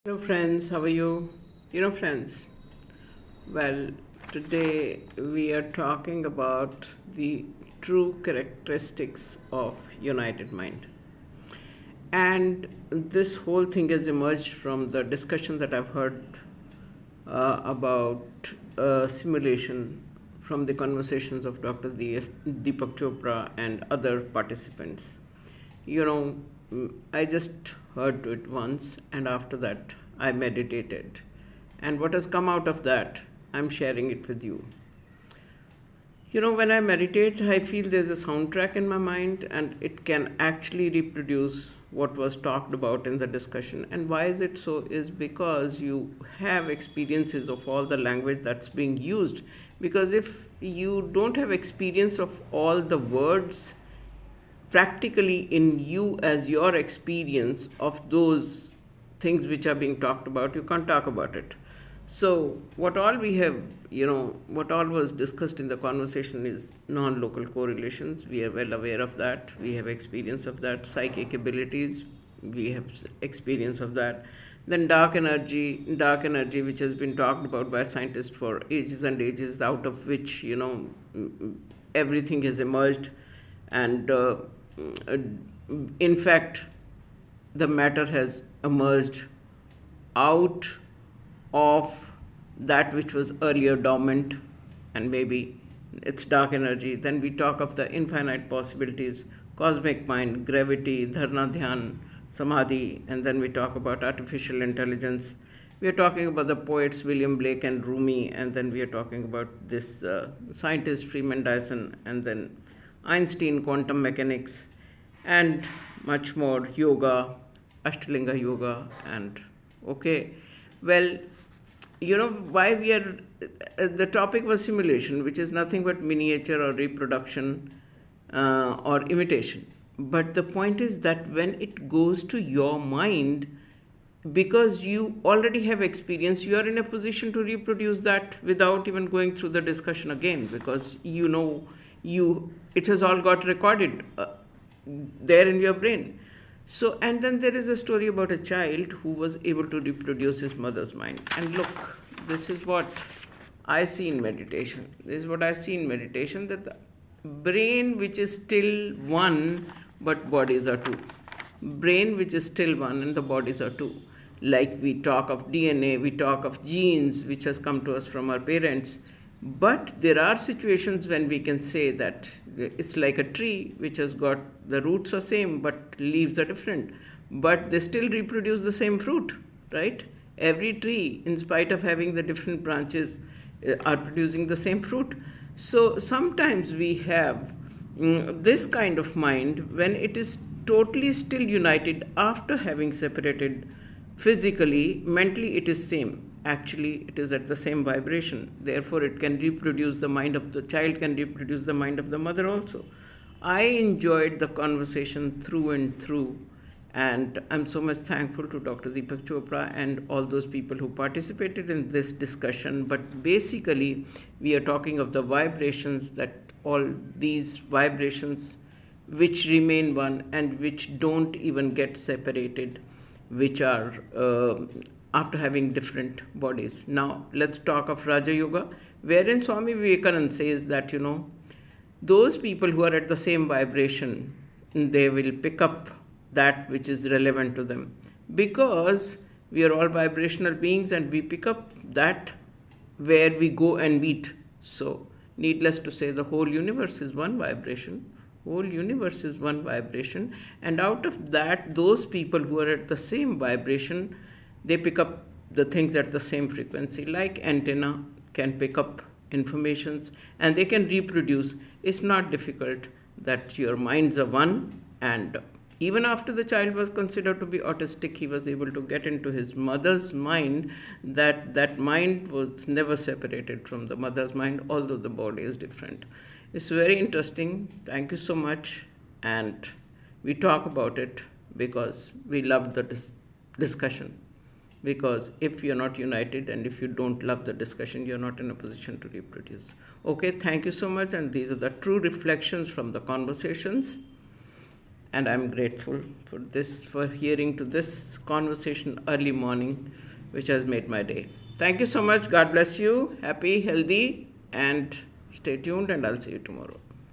Friends, how are you? Friends, well, today we are talking about the true characteristics of united mind. And this whole thing has emerged from the discussion that I've heard about simulation from the conversations of Dr. Deepak Chopra and other participants. I just heard it once, and after that, I meditated. And what has come out of that, I'm sharing it with you. When I meditate, I feel there's a soundtrack in my mind and it can actually reproduce what was talked about in the discussion. And why is it so? Is because you have experiences of all the language that's being used. Because if you don't have experience of all the words practically in you as your experience of those things which are being talked about, you can't talk about it. So, what all we have, what all was discussed in the conversation is non local correlations. We are well aware of that. We have experience of that. Psychic abilities, we have experience of that. Then dark energy, which has been talked about by scientists for ages and ages, out of which, everything has emerged. And in fact, the matter has emerged out of that which was earlier dormant, and maybe it's dark energy. Then we talk of the infinite possibilities, cosmic mind, gravity, dharna, dhyan, samadhi, and then we talk about artificial intelligence. We are talking about the poets William Blake and Rumi, and then we are talking about this scientist Freeman Dyson, and then Einstein, quantum mechanics, and much more, yoga, Ashtalinga yoga, and okay. Well, why we are, the topic was simulation, which is nothing but miniature or reproduction or imitation. But the point is that when it goes to your mind, because you already have experience, you are in a position to reproduce that without even going through the discussion again, because it has all got recorded there in your brain. So, and then there is a story about a child who was able to reproduce his mother's mind. And look, this is what I see in meditation. This is what I see in meditation, that the brain which is still one, but bodies are two. Brain which is still one and the bodies are two. Like we talk of DNA, we talk of genes which has come to us from our parents. But there are situations when we can say that it's like a tree which has got the roots are same but leaves are different, but they still reproduce the same fruit, right? Every tree, in spite of having the different branches, are producing the same fruit. So sometimes we have this kind of mind when it is totally still united after having separated physically. Mentally it is same. Actually it is at the same vibration, therefore it can reproduce, the mind of the child can reproduce the mind of the mother also. I enjoyed the conversation through and through, and I'm so much thankful to Dr. Deepak Chopra and all those people who participated in this discussion. But basically we are talking of the vibrations, that all these vibrations which remain one and which don't even get separated, which are after having different bodies. Now, let's talk of Raja Yoga, wherein Swami Vivekananda says that, those people who are at the same vibration, they will pick up that which is relevant to them. Because we are all vibrational beings and we pick up that where we go and meet. So, needless to say, the whole universe is one vibration. Whole universe is one vibration, and out of that, those people who are at the same vibration, they pick up the things at the same frequency, like antenna can pick up informations and they can reproduce. It's not difficult that your minds are one, and even after the child was considered to be autistic, he was able to get into his mother's mind, that mind was never separated from the mother's mind, although the body is different. It's very interesting. Thank you so much. And we talk about it because we love the discussion. Because if you're not united and if you don't love the discussion, you're not in a position to reproduce. Okay, thank you so much. And these are the true reflections from the conversations. And I'm grateful for hearing to this conversation early morning, which has made my day. Thank you so much. God bless you. Happy, healthy, and stay tuned, and I'll see you tomorrow.